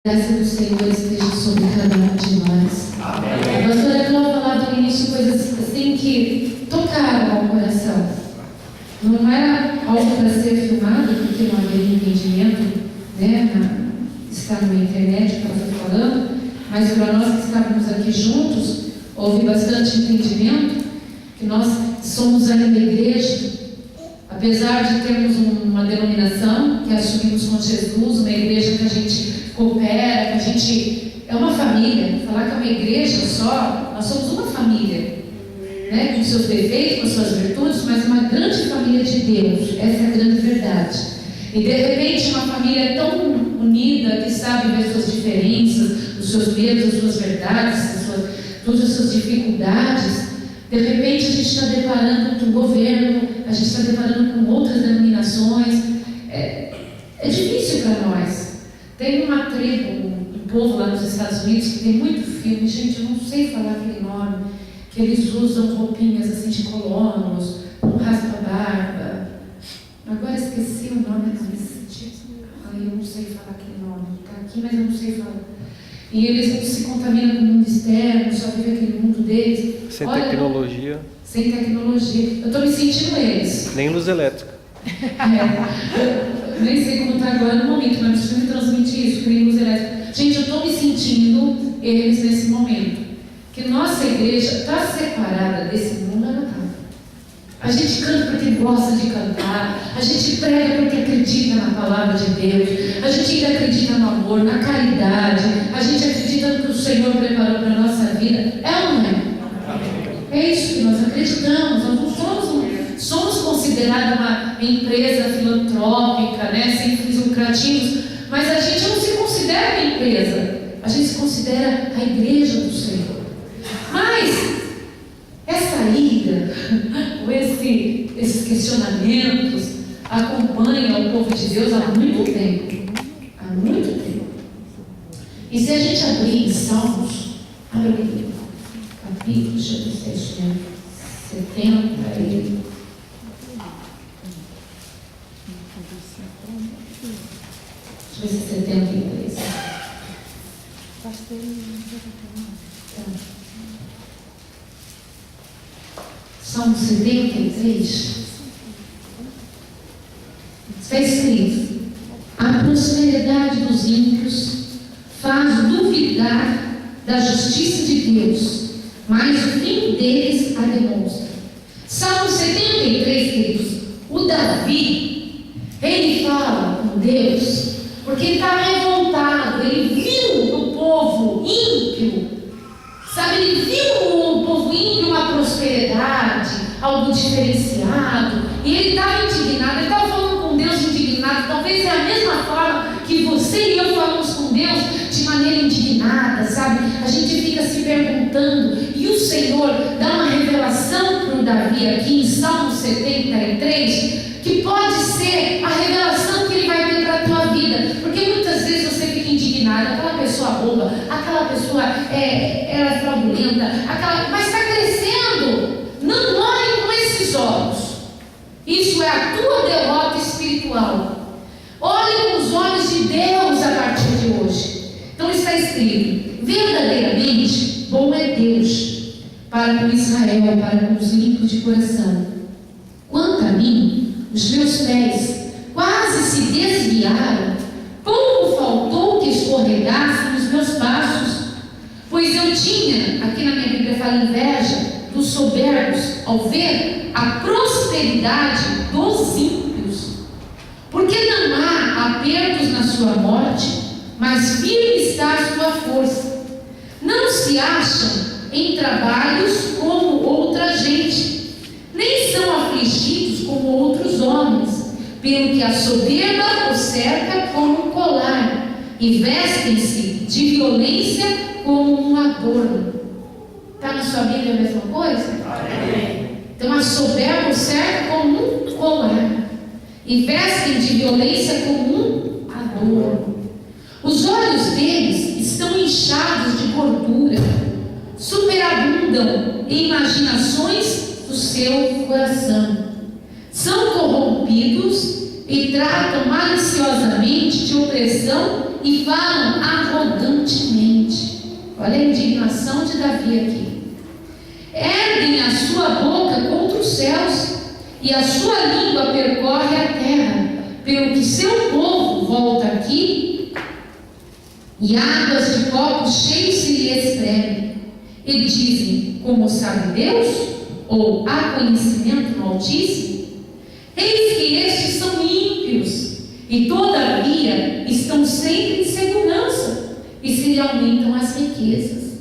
A graça do Senhor esteja sobre cada um de nós. Amém. A pastora Cláudia falava no início coisas assim que tocaram ao coração. Não era algo para ser filmado, porque não havia entendimento, né? Está na internet que ela foi falando, mas para nós que estávamos aqui juntos, houve bastante entendimento que nós somos ainda igreja, apesar de termos uma denominação que assumimos com Jesus, uma igreja que a gente coopera, que a gente é uma família. Falar que é uma igreja só, nós somos uma família, né? Com seus defeitos, com suas virtudes, mas uma grande família de Deus. Essa é a grande verdade. E de repente uma família tão unida, que sabe ver suas diferenças, os seus medos, as suas verdades, todas as suas dificuldades. De repente a gente está deparando com o governo, a gente está deparando com outras denominações. É difícil para nós. Tem uma tribo, um povo lá nos Estados Unidos que tem muito filme, gente, eu não sei falar aquele nome, que eles usam roupinhas assim de colonos, um raspa-barba. Agora esqueci o nome desse. Ai, eu não sei falar aquele nome. Está aqui, mas eu não sei falar. E eles não se contaminam com o mundo externo, só vivem aquele mundo deles. Sem tecnologia. Sem tecnologia. Eu estou me sentindo eles. Nem luz elétrica. Eu nem sei como está agora no momento, mas preciso me transmitir isso, que nem luz elétrica. Gente, eu estou me sentindo eles nesse momento. Que nossa igreja está separada desse mundo, ela está. A gente canta porque gosta de cantar, a gente prega porque acredita na palavra de Deus, a gente ainda acredita no amor, na caridade, a gente acredita no que o Senhor preparou para a nossa vida. É ou não é? É isso que nós acreditamos. Nós não somos considerados uma empresa filantrópica, né, sem fins lucrativos, mas a gente não se considera uma empresa, a gente se considera a igreja do Senhor. Mas essa ira, ou esses questionamentos acompanham o povo de Deus há muito tempo. Há muito tempo. E se a gente abrir em Salmos, abre o livro, capítulo, deixa eu ver se é 70, deixa eu ver se é 73. Salmo 73, está escrito: a prosperidade dos ímpios faz duvidar da justiça de Deus, mas o fim deles a demonstra. Salmo 73, queridos, o Davi, ele fala com Deus, porque ele está revoltado, ele viu o povo ímpio, sabe, ele viu o povo ímpio uma prosperidade, algo diferenciado, e ele estava indignado, ele estava falando com Deus indignado. Talvez é a mesma forma que você e eu falamos com Deus, de maneira indignada, sabe? A gente fica se perguntando, e o Senhor dá uma revelação para o Davi aqui em Salmo 73, que pode ser a revelação que ele vai ter para a tua vida, porque muitas vezes você fica indignado, aquela pessoa boba, aquela pessoa ela é fraudulenta, mas está crescendo. Não olhe com esses olhos, isso é a tua derrota espiritual. Olhe com os olhos de Deus a partir de hoje. Então está escrito: verdadeiramente bom é Deus para com Israel, para com os limpos de coração. Quanto a mim, os meus pés quase se desviaram, pouco faltou que escorregassem os meus passos, pois eu tinha, aqui na minha Bíblia fala, inveja dos soberbos ao ver a prosperidade dos ímpios, porque não há apertos na sua morte, mas firme está a sua força. Não se acham em trabalhos como outra gente, nem são afligidos como outros homens, pelo que a soberba os cerca como um colar, e vestem-se de violência como um adorno. Está na sua Bíblia a mesma coisa? Amém. Então a soberba os cerca como um colar, e vestem de violência como um adorno. Os olhos deles estão inchados de gordura, superabundam em imaginações do seu coração. São corrompidos e tratam maliciosamente de opressão e falam arrogantemente. Olha a indignação de Davi aqui. Erguem a sua boca contra os céus, e a sua língua percorre a terra, pelo que seu povo volta aqui, e águas de copos cheios se lhe espremem, e dizem: como sabe Deus? Ou há conhecimento no Altíssimo? Eis que estes são ímpios, e todavia estão sempre em segurança, e se lhe aumentam as riquezas.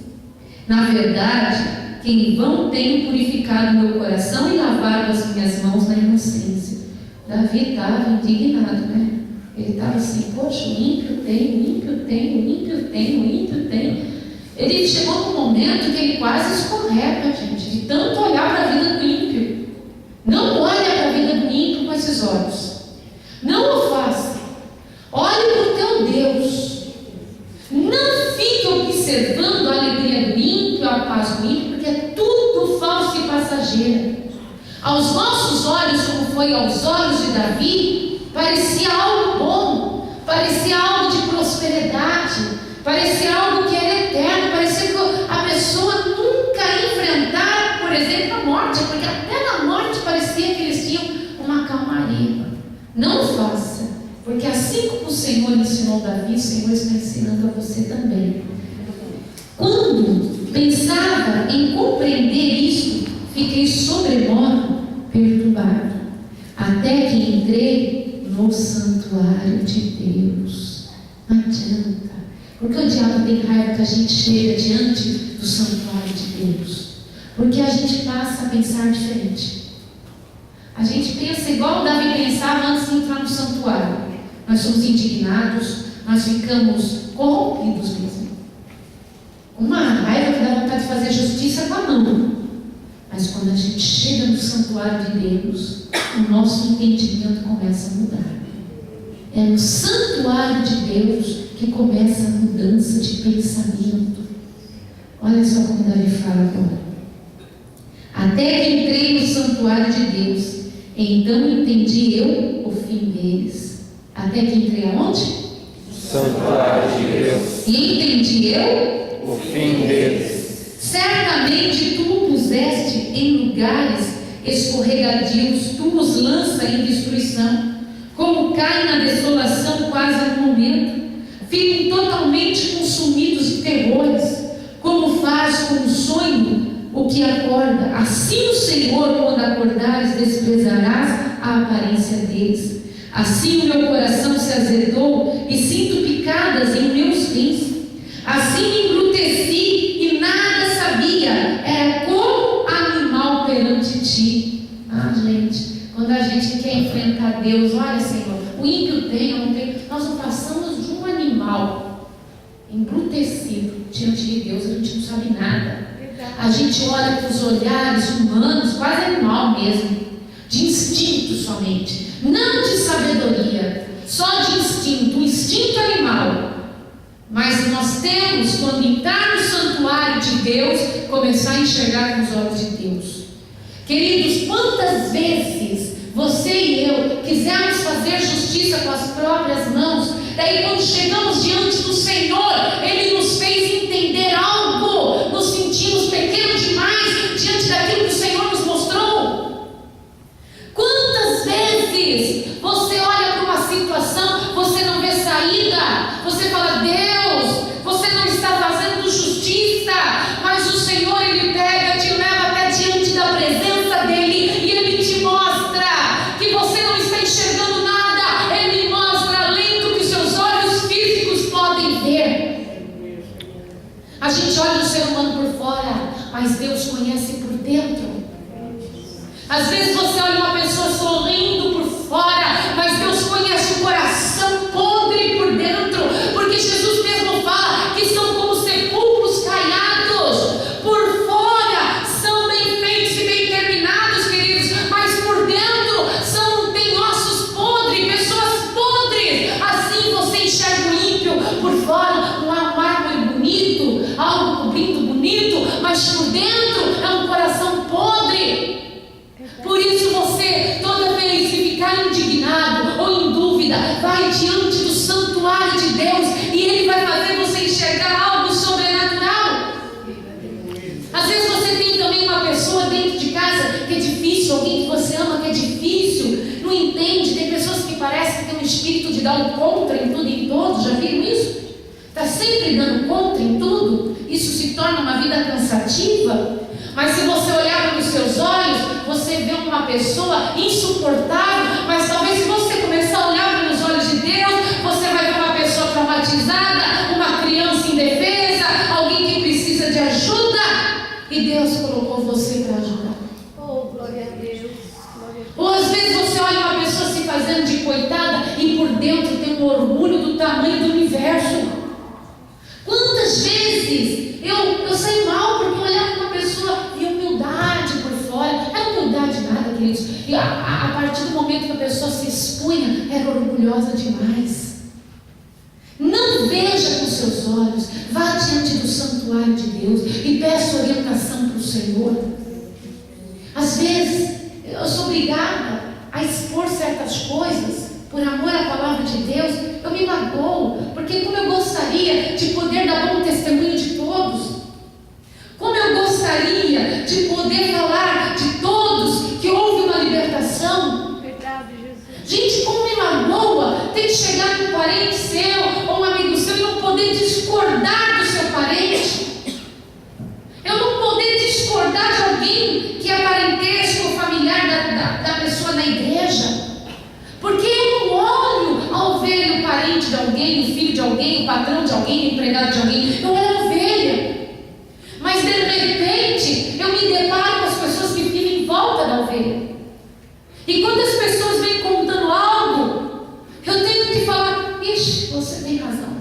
Na verdade, que em vão tenho purificado meu coração e lavado as minhas mãos na inocência. Davi estava indignado, né? Ele estava assim: poxa, o ímpio tem, o ímpio tem, o ímpio tem, o ímpio tem. Ele chegou num momento que ele quase escorrega, gente, de tanto olhar para a vida do ímpio. Não olha para a vida do ímpio com esses olhos. Não o faça. Olhe para o teu Deus. Não fique observando a alegria do ímpio, a paz do ímpio, porque é tudo falso e passageiro. Aos nossos olhos, como foi aos olhos de Davi, parecia algo bom, parecia algo de prosperidade, parecia algo que era eterno, parecia que a pessoa nunca ia enfrentar, por exemplo, a morte, porque até na morte parecia que eles tinham uma calmaria. Não faça, porque assim como o Senhor ensinou Davi, o Senhor está ensinando a você também. Quando pensava em compreender isso, fiquei sobremodo perturbado, até que entrei no santuário de Deus. Não adianta, porque o diabo tem raiva que a gente chega diante do santuário de Deus, porque a gente passa a pensar diferente. A gente pensa igual Davi pensava antes de entrar no santuário. Nós somos indignados, nós ficamos corrompidos mesmo. Uma raiva que dá vontade de fazer justiça com a mão. Mas quando a gente chega no santuário de Deus, o nosso entendimento começa a mudar. É no santuário de Deus que começa a mudança de pensamento. Olha só como Davi fala agora. Até que entrei no santuário de Deus, então entendi eu o fim deles. Até que entrei aonde? Santuário de Deus. E entendi eu o fim deles. Certamente tu o puseste em lugares escorregadios, tu os lança em destruição, como caem na desolação quase no momento, ficam totalmente consumidos de terrores, como faz com o sonho o que acorda. Assim o Senhor, quando acordares, desprezarás a aparência deles. Assim o meu coração se azedou e sinto picadas em meus rins. Assim me embruteci e nada sabia, era como animal perante ti. Ah, gente, quando a gente quer enfrentar Deus, olha, Senhor, o ímpio tem, eu não tenho, nós não passamos de um animal embrutecido diante de Deus, a gente não sabe nada. A gente olha com os olhares humanos, quase animal mesmo, de instinto somente, não de sabedoria, só de instinto, um instinto animal. Mas nós temos, quando entrar no santuário de Deus, começar a enxergar com os olhos de Deus. Queridos, quantas vezes você e eu quisemos fazer justiça com as próprias mãos, daí quando chegamos diante do Senhor, Ele nos fez entender algo, nos sentimos pequenos demais diante daquilo que o Senhor nos mostrou. Quantas vezes você olha para uma situação, você não vê saída, você fala: Deus, você não está fazendo justiça, mas o Senhor, Ele pega, te leva até diante da presença dEle, e Ele te mostra que você não está enxergando nada. Ele mostra além do que seus olhos físicos podem ver. A gente olha o ser humano por fora, mas Deus conhece por dentro. Às vezes você olha uma pessoa sorrindo por fora, mas Deus conhece o coração podre por dentro, porque Jesus mesmo fala que são como sepulcros caiados. Por fora são bem feitos e bem terminados, queridos, mas por dentro tem ossos podres, pessoas podres. Assim você enxerga o ímpio por fora, um mármore bonito, algo cobrindo bonito, mas por dentro é um coração podre. Por isso você, toda vez que ficar indignado, de dar um contra em tudo e em todos, já viram isso? Está sempre dando contra em tudo, isso se torna uma vida cansativa. Mas se você olhar para os seus olhos, você vê uma pessoa insuportável. Mas talvez se você começar a olhar pelos olhos de Deus, você vai ver uma pessoa traumatizada, uma criança indefesa, alguém que precisa de ajuda, e Deus colocou você para ajudar. Oh, glória a Deus. Ou às vezes você olha uma pessoa se fazendo de coitada e por dentro tem um orgulho do tamanho do universo. Quantas vezes eu saí mal porque eu olhava para uma pessoa e humildade por fora, não é humildade nada, queridos, e a partir do momento que a pessoa se expunha, era orgulhosa demais. Não veja com seus olhos, vá diante do santuário de Deus e peça orientação para o Senhor. Às vezes eu sou obrigada a expor certas coisas por amor à palavra de Deus. Eu me magoo, porque como eu gostaria de poder dar bom testemunho de todos, como eu gostaria de poder falar de todos que houve uma libertação. Verdade, Jesus. Gente, como me magoa ter que chegar com um parente seu ou um amigo seu e não poder discordar do seu parente. Eu não poder discordar de alguém que é parentesco ou familiar da pessoa na igreja. Porque eu não olho a ovelha, o parente de alguém, o filho de alguém, o patrão de alguém, o empregado de alguém. Eu era ovelha. Mas de repente eu me deparo com as pessoas que vivem em volta da ovelha. E quando as pessoas vêm contando algo, eu tenho que falar: ixi, você tem razão.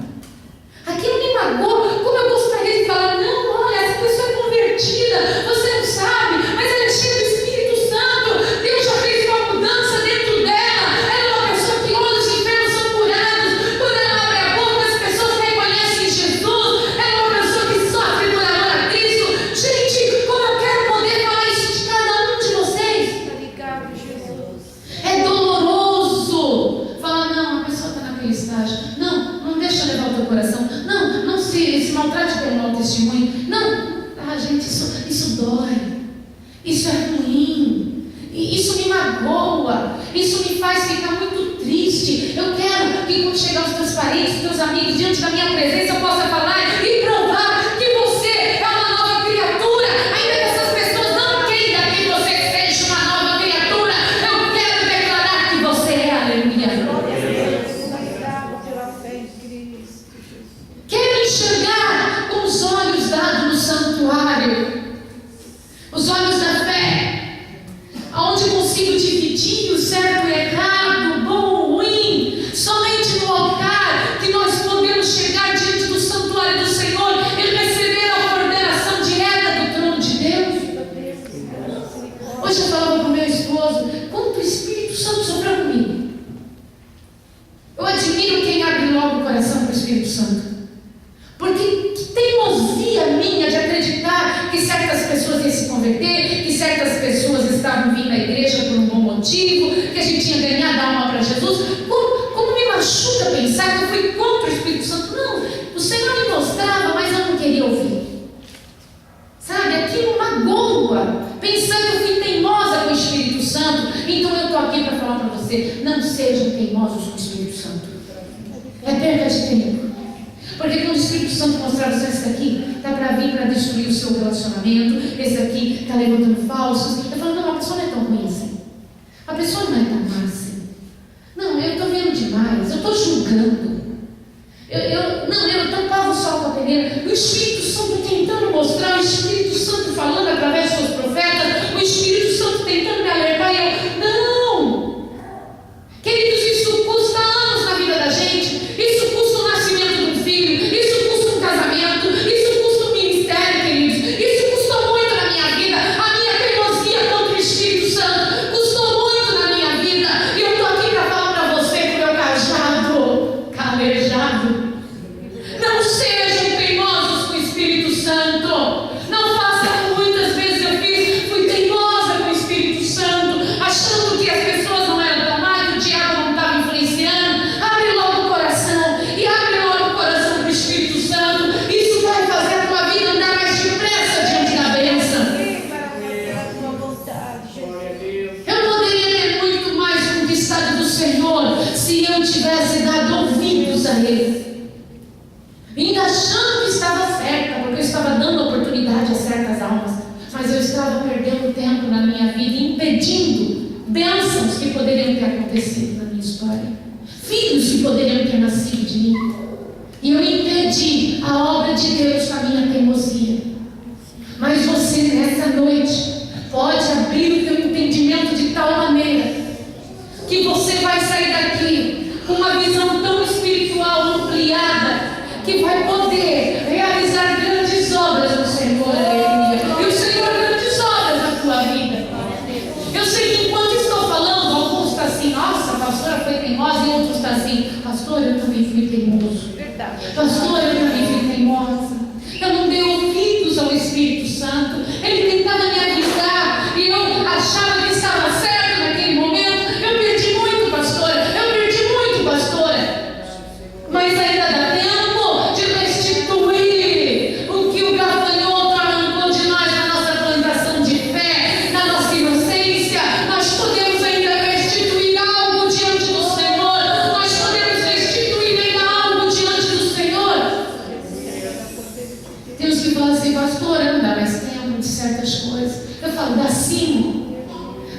Aquilo me magoa. Como eu gostaria de falar: não, olha, essa pessoa é convertida, você não sabe, mas ela é cheia do Espírito Santo. Deus já fez uma mudança dentro dela. Ela é uma pessoa que olha, os enfermos são curados. Quando ela abre a boca, as pessoas reconhecem Jesus. Ela é uma pessoa que sofre por amor a Cristo. Gente, como eu quero poder falar isso de cada um de vocês. Obrigado, Jesus. É doloroso falar: não, a pessoa está naquele estágio. Não deixa levar o teu coração. Não se maltrate pelo mau testemunho. Não, gente, isso dói. Isso é ruim. Isso me magoa. Isso me faz ficar muito triste. Eu quero que quando chegar os teus parentes, os teus amigos, diante da minha presença, eu possa falar e provar que você é uma nova criatura. Ainda que essas pessoas não queiram que você seja uma nova criatura, eu quero declarar que você é. Aleluia. Glória a Deus. Obrigado pela fé em Cristo, Jesus. Quero enxergar com os olhos dados no santuário, os olhos da fé, onde consigo dividir o certo e errado, o bom ou ruim, somente no altar que nós podemos chegar diante do santuário do Senhor e receber a coordenação direta do trono de Deus. Hoje eu falava para o meu esposo quanto o Espírito Santo sofreu comigo. Eu admiro quem abre logo o coração para o Espírito Santo. Porque que teimosia minha de acreditar que certas pessoas iam se converter, que certas pessoas estavam vindo à igreja por um bom motivo, que a gente tinha ganhado a alma para Jesus. Como me machuca pensar que eu fui contra o Espírito Santo. Não, o Senhor me mostrava, mas eu não queria ouvir. Sabe, aquilo magoa. Pensar que eu fui teimosa com o Espírito Santo. Então eu estou aqui para falar para você: não sejam teimosos com o Espírito Santo. É perda de tempo. Porque quando o Espírito Santo mostrar você: esse daqui está para vir para destruir o seu relacionamento, esse aqui está levantando falsos, eu falo: não, a pessoa não é tão ruim assim. A pessoa não é tão má assim. Não, eu estou vendo demais, eu estou julgando. Eu tampava o sol com a peneira. O Espírito Santo tentando mostrar, o Espírito Santo falando através dos seus profetas, o Espírito Santo tentando me alertar, e eu: não. Queridos, isso custa anos na vida da gente. Isso custa o nascimento de um filho. Isso custa um casamento. Isso custa um ministério, queridos. Isso custou muito na minha vida. A minha teimosia contra o Espírito Santo custou muito na minha vida. E eu estou aqui para falar para você, com o meu cajado calejado: não sejam teimosos Vindo achando que estava certa, porque eu estava dando oportunidade a certas almas, mas eu estava perdendo tempo na minha vida, impedindo bênçãos que poderiam ter acontecido na minha história, filhos que poderiam ter nascido de mim, e eu impedi a obra de Deus com a minha teimosia. Mas você nessa noite pode abrir o teu entendimento de tal maneira que você vai sair daqui com uma visão tão espiritual ampliada que vai poder realizar grandes obras no Senhor, aleluia. E o Senhor grandes obras na tua vida. Eu sei que enquanto estou falando, alguns estão assim, nossa, a pastora foi teimosa, e outros estão assim, pastor, eu também fui teimoso. Pastor, eu também fui teimosa. Eu não dei ouvidos ao Espírito Santo. Ele tentava me avisar e eu achava que estava certo naquele momento. Eu perdi muito, pastora. Eu perdi muito, pastora. Mas ainda dá tempo de restituir o que o gafanhoto arrancou de nós na nossa plantação de fé, na nossa inocência. Nós podemos ainda restituir algo diante do Senhor. Nós podemos restituir ainda algo diante do Senhor. Tem uns que falam assim, pastor, não dá mais tempo de certas coisas. Eu falo, dá sim.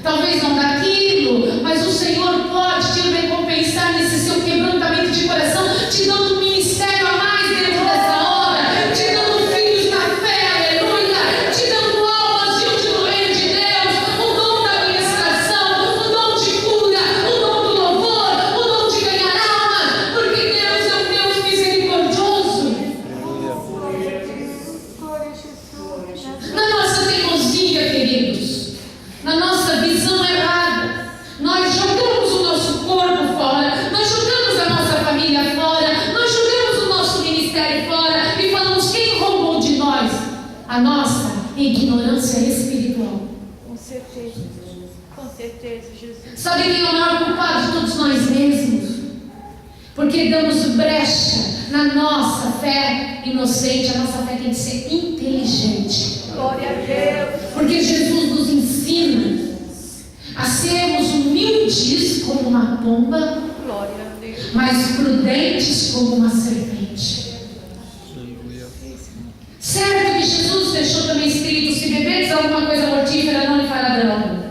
Talvez não daquilo, mas o Senhor pode te recompensar nesse seu quebrantamento de coração, te dando um ministério a mais dentro dessa obra, te dando filhos na fé, aleluia, te dando almas diante do reino de Deus, o dom da administração, o dom de cura, o dom do louvor, o dom de ganhar almas, porque Deus é um Deus misericordioso. Na nossa teimosia, queridos, na nossa visão errada, nós jogamos o nosso corpo fora, nós jogamos a nossa família fora, nós jogamos o nosso ministério fora e falamos, quem roubou de nós? A nossa ignorância espiritual. Com certeza, Jesus. Sabe quem é o maior culpado de todos nós mesmos? Porque damos brecha na nossa fé inocente. A nossa fé tem que ser inteligente. Glória a Deus. Porque Jesus nos ensina a sermos humildes como uma pomba, Glória a Deus. mas prudentes como uma serpente. Certo que Jesus deixou também escrito, se beberes alguma coisa mortífera, não lhe fará dano.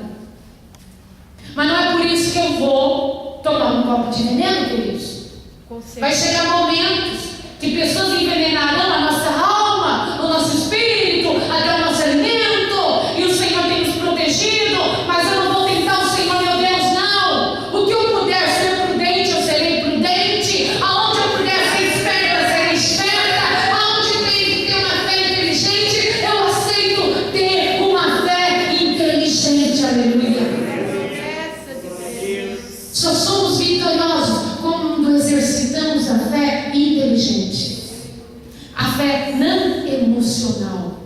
Mas não é por isso que eu vou tomar um copo de veneno, queridos. Com certeza. Vai chegar momentos que pessoas envenenarão a nossa alma, o nosso espírito, até o nosso alimento, e o Senhor tem nos protegido, mas eu não vou tentar o Senhor, meu Deus, não. O que eu puder ser prudente, eu serei prudente. Aonde eu puder ser esperta, serei esperta. Aonde tem que ter uma fé inteligente, eu aceito ter uma fé inteligente, aleluia. Só somos vitoriosos quando exercitamos a fé inteligente, a fé não emocional.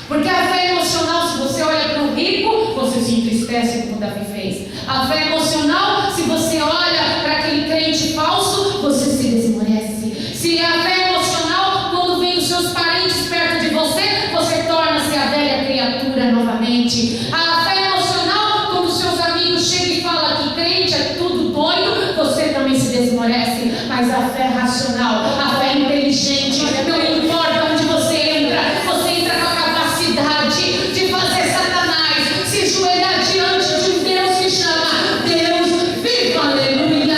Porque a fé emocional, se você olha para o rico, você se entristece, como Davi fez. A fé emocional, se você olha para aquele crente falso, você se desmorece. Se a fé emocional, quando vem os seus parentes perto de você, você torna-se a velha criatura novamente. A fé emocional, quando os seus amigos chegam e falam que crente é tudo doido, você também se desmorece. Mas a fé racional, a fé inteligente, não importa onde você entra com a capacidade de fazer Satanás se joelhar diante de um Deus que chama Deus vivo, aleluia,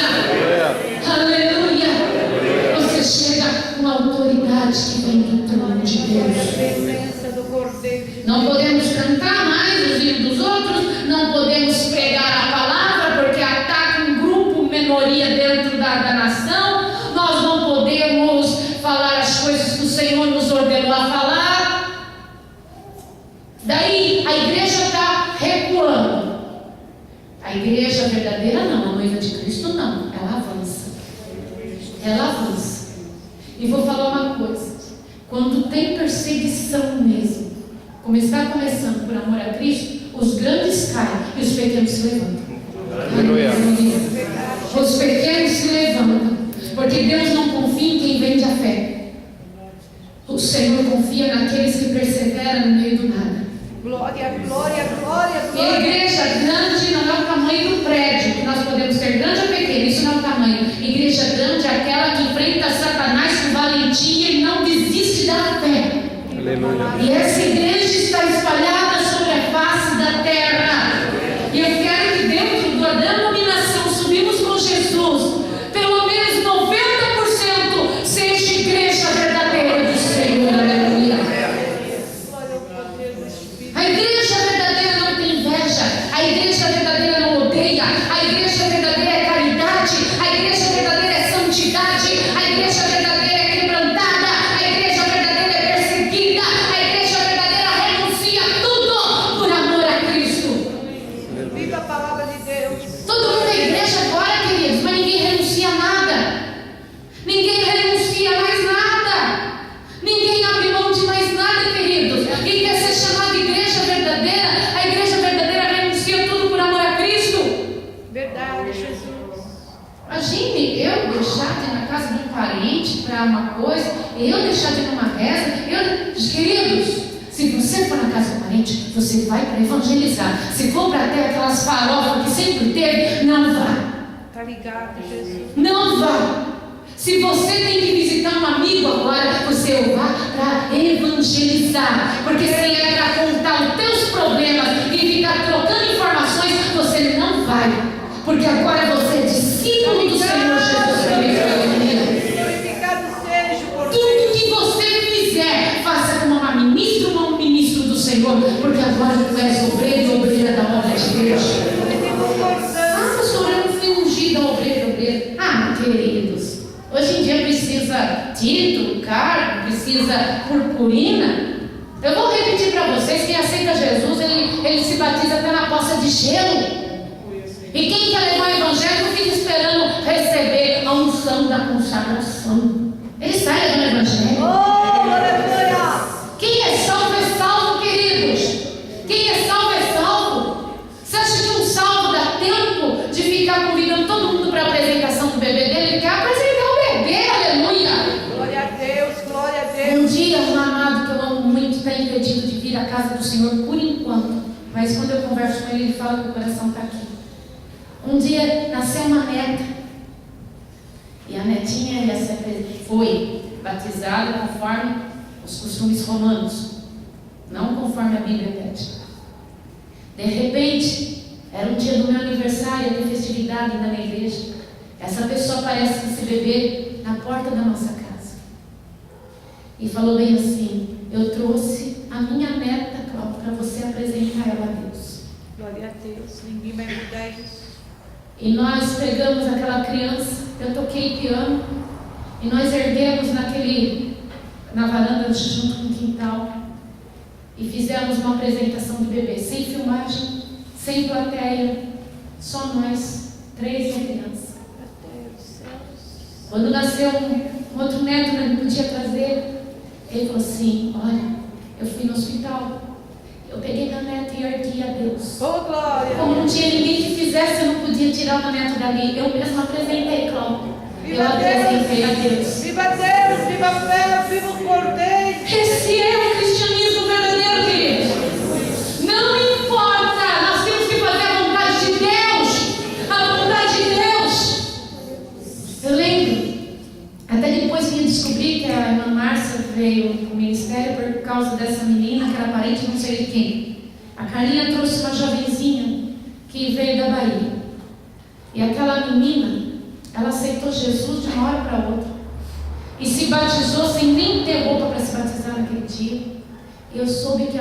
aleluia. Você chega com a autoridade que vem do trono de Deus. Presença do Cordeiro. Não podemos cantar mais os hinos dos outros, não podemos pregar a palavra porque ataca um grupo, minoria dentro da nação. Nós não podemos falar as coisas que o Senhor nos ordenou a falar. Daí a igreja está recuando. A igreja verdadeira não, a noiva de Cristo não. Ela avança. Ela avança. E vou falar uma coisa. Quando tem perseguição mesmo, como está começando por amor a Cristo, os grandes caem e os pequenos se levantam. Aleluia. Os pequenos se levantam, porque Deus não confia em quem vende a fé. O Senhor confia naqueles que perseveram no meio do nada. Glória, glória, glória, E a glória. igreja grande não é o tamanho do prédio, que nós podemos ser grande ou pequeno, isso não é o tamanho. Igreja grande é aquela que enfrenta Satanás com valentia. ti e ele não desiste da fé. Aleluia. E essa igreja está espalhada sobre a face da terra. E eu quero que dentro da denominação subimos com Jesus, pelo menos 90% seja igreja verdadeira do Senhor. Aleluia. A igreja verdadeira não tem inveja. A igreja verdadeira não odeia. A igreja verdadeira é caridade. A igreja verdadeira é santidade. A igreja verdadeira é quebrantada. A igreja verdadeira é perseguida. A igreja verdadeira renuncia tudo por amor a Cristo. Viva a palavra de Deus. Todo mundo é igreja agora, queridos, mas ninguém renuncia a nada. Ninguém renuncia a mais nada. Ninguém abre mão de mais nada, queridos. Quem quer ser chamado de igreja verdadeira, a igreja verdadeira renuncia tudo por amor a Cristo. Verdade, Jesus. Imagine eu deixar de ir na casa de um parente para uma coisa, eu deixar de ir numa reza. Queridos, se você for na casa do parente, você vai para evangelizar. Se for para ter aquelas farofas que sempre teve, não vá. Tá ligado, Jesus. Não vá. Se você tem que visitar um amigo agora, você vá para evangelizar. Porque se é para contar os teus problemas e ficar trocando informações, você não vai. Porque agora você é discípulo do Senhor Jesus Cristo. Glorificado seja o Cordeiro. Tudo que você fizer, faça como uma ministra ou um ministro do Senhor. Porque agora tu és obreiro e obreira da obra de Deus. Ah, pastor, eu não fui ungida obreiro. Ah, queridos, hoje em dia precisa título, cargo, precisa purpurina. Eu vou repetir para vocês: quem aceita Jesus, ele se batiza até na poça de gelo. E quem quer levar o evangelho não fica esperando receber a unção da consagração. Ele sai levando o evangelho. Oh, aleluia. Quem é salvo, queridos. Quem é salvo. Você acha que um salvo dá tempo de ficar convidando todo mundo para a apresentação do bebê dele? Ele quer apresentar o bebê, aleluia. Glória a Deus, glória a Deus. Um dia um amado que eu amo muito está impedido de vir à casa do Senhor por enquanto. Mas quando eu converso com ele, ele fala que o coração está aqui. Um dia nasceu uma neta. E a netinha foi batizada conforme os costumes romanos, não conforme a Bíblia pede. De repente, era um dia do meu aniversário, de festividade ainda na igreja. Essa pessoa aparece com esse bebê na porta da nossa casa. E falou bem assim: eu trouxe a minha neta, Cláudia, para você apresentar ela a Deus. Glória a Deus. Ninguém vai mudar isso. E nós pegamos aquela criança, eu toquei piano, e nós erguemos na varanda junto com o quintal, e fizemos uma apresentação do bebê, sem filmagem, sem plateia, só nós, 3 crianças. Quando nasceu um outro neto, que não podia trazer, ele falou assim: olha, eu fui no hospital, eu peguei meu neto e ergui a Deus. Oh, glória. Como não tinha ninguém que fizesse, eu não podia tirar o meu neto dali. Eu mesma apresentei, Cláudia. Eu apresentei a Deus. Viva Deus, viva a fé, viva o Cordeiro. Esse é o cristianismo verdadeiro, queridos. Não importa, nós temos que fazer a vontade de Deus. A vontade de Deus. Eu lembro, até depois que eu descobri que a irmã Márcia veio para o ministério por causa dessa menina, que era parente não sei de quem. A Carlinha trouxe uma jovenzinha que veio da Bahia. E aquela menina, ela aceitou Jesus de uma hora para outra. E se batizou sem nem ter roupa para se batizar naquele dia. E eu soube que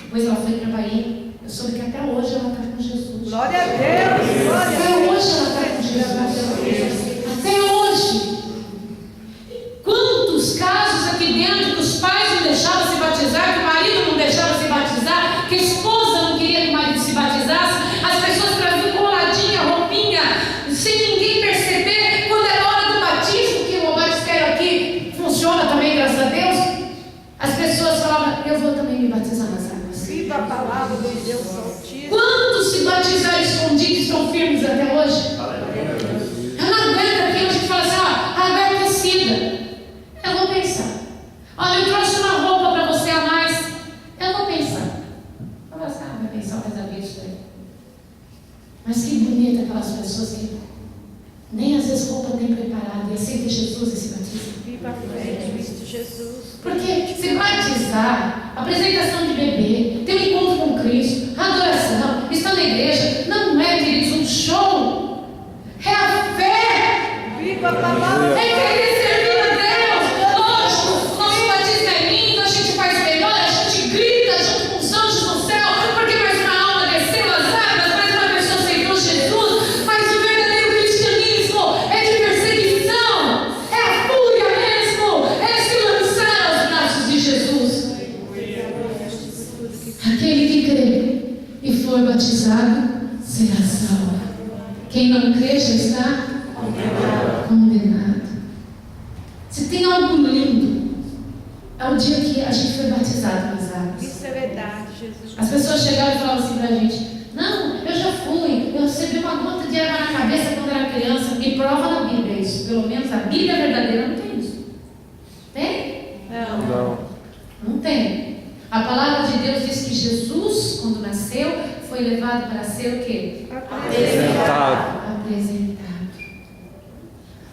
depois ela foi para a Bahia, eu soube que até hoje ela está com Jesus. Glória a Deus, glória a Até Deus. hoje ela está com Jesus. Até hoje. Quantos casos aqui dentro que os pais não deixavam se batizar, que o marido não deixava se batizar, que a esposa não queria que o marido se batizasse, as pessoas traziam coladinha, roupinha, sem ninguém perceber. Quando era hora do batismo, que o batistério aqui funciona também, graças a Deus, as pessoas falavam: eu vou também me batizar nas águas. Viva a palavra do Deus Altíssimo. Quantos se batizaram escondidos estão firmes até hoje? Eu não aguento aqui hoje que fala assim: ó, água é aquecida. Eu vou pensar. Olha, eu trouxe uma roupa para você a mais. Eu vou pensar. Eu vou pensar, vai pensar o resto da vida isso daí. Mas que bonita aquelas pessoas que nem às vezes roupa tem preparado e aceita Jesus e se batiza. Viva a fé em Cristo Jesus. Porque se batizar, apresentação de bebê, ter um encontro com Cristo, adoração, estar na igreja, não é, queridos, um show. É a fé. Viva a palavra. É querer servir a Deus. Lógico, nosso batismo é lindo, a gente faz melhor, a gente grita junto com os anjos no céu, porque mais uma alma desceu as águas, mais uma pessoa aceitou Jesus. Mas o verdadeiro cristianismo é de perseguição, é a fúria mesmo, é se lançar aos braços de Jesus. Aquele que crê e for batizado será salvo. Quem não crê já está condenado. Se tem algo lindo, é o dia que a gente foi batizado nas águas. Isso é verdade, Jesus. As pessoas chegaram e falavam assim pra gente: não, eu já fui, eu recebi uma gota de água na cabeça quando era criança. E prova na Bíblia isso. Pelo menos a Bíblia verdadeira não tem isso. Tem? Não. Não tem. A palavra de Deus diz que Jesus, quando nasceu, foi levado para ser o quê? Apresentado. Apresentado.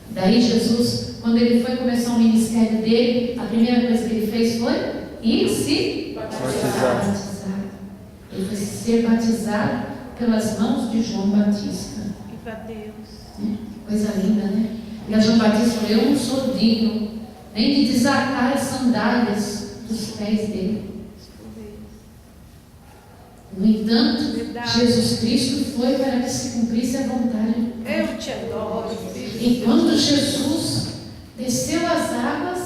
Daí Jesus, quando ele foi começar o ministério dele, a primeira coisa que ele fez foi ir se batizar. Ele foi ser batizado pelas mãos de João Batista. Viva a Deus. Coisa linda, né? E a João Batista falou: eu não sou digno nem de desatar as sandálias dos pés dele. No entanto, Verdade. Jesus Cristo foi para que se cumprisse a vontade do Pai. Eu te adoro, filho. E quando Jesus desceu as águas,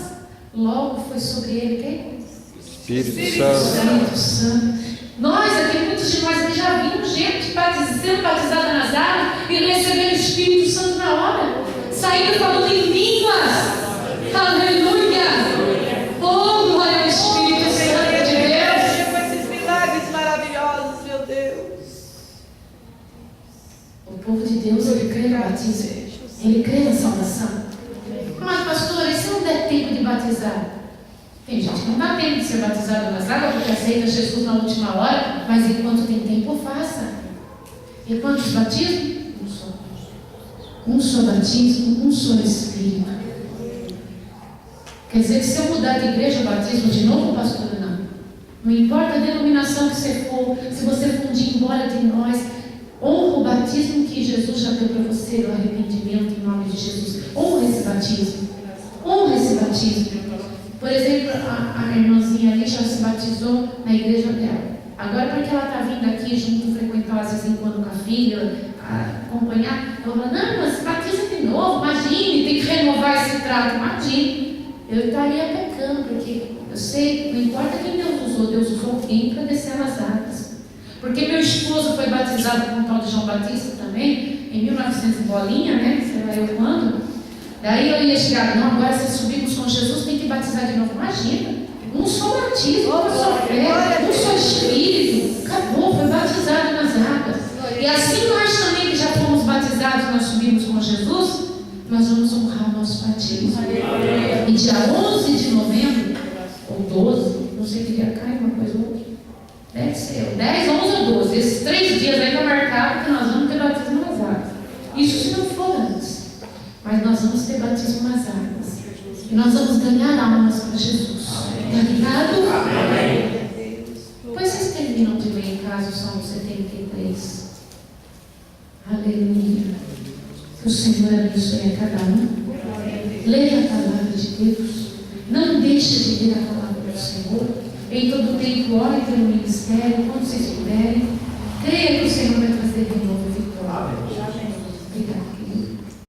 logo foi sobre ele quem? Espírito O Santo. Espírito Santo. Nós aqui, muitos de nós aqui já vimos gente sendo batizada nas águas e recebendo o Espírito Santo na hora, saindo falando em línguas. Aleluia! Oh, glória ao Espírito Santo de Deus! Com esses milagres maravilhosos, meu Deus. O povo de Deus, ele crê no batismo. Ele crê na salvação. Mas, pastor, e se não der tempo de batizar? Tem gente que não dá tempo de ser batizado nas águas porque aceita Jesus na última hora, mas enquanto tem tempo, faça. E quantos batismos? Um só. Um só batismo, um só Espírito. Quer dizer que se eu mudar de igreja, eu batismo de novo, pastor? Não. Não importa a denominação que você for, se você for um dia embora de nós, honra o batismo que Jesus já deu para você, o arrependimento em nome de Jesus. Honra esse batismo. Honra esse batismo. Por exemplo, a irmãzinha ali já se batizou na igreja dela. Agora, porque ela está vindo aqui junto, frequentar às vezes em quando com a filha, acompanhar, ela fala: não, mas se batiza de novo, imagine, tem que renovar esse trato. Imagine, eu estaria pecando, porque eu sei, não importa quem Deus usou alguém para descer nas águas. Porque meu esposo foi batizado com o tal de João Batista também, em 1900 bolinha, né? Sei lá eu quando. Daí eu ia chegar: não, agora se subirmos com Jesus, tem que batizar de novo. Imagina, um só batismo, uma só fé, um só Espírito. Acabou, foi batizado nas águas. E assim nós também, que já fomos batizados, nós subimos com Jesus, nós vamos honrar o nosso batismo. E dia 11 de novembro, ou 12, não sei que dia cai, uma coisa ou outra. Deve ser 10, 11 ou 12. Esses 3 dias aí está marcado que nós vamos ter batismo nas águas. Isso se não for antes. Mas nós vamos ter batismo nas águas. E nós vamos ganhar almas para Jesus. Está ligado? Amém. Depois vocês terminam de ler em casa o Salmo 73. Aleluia. Que o Senhor abençoe a cada um. Leia a palavra de Deus. Não deixe de ler a palavra do Senhor. Em todo tempo, ore pelo ministério, quando vocês puderem. Creia que o Senhor vai trazer de novo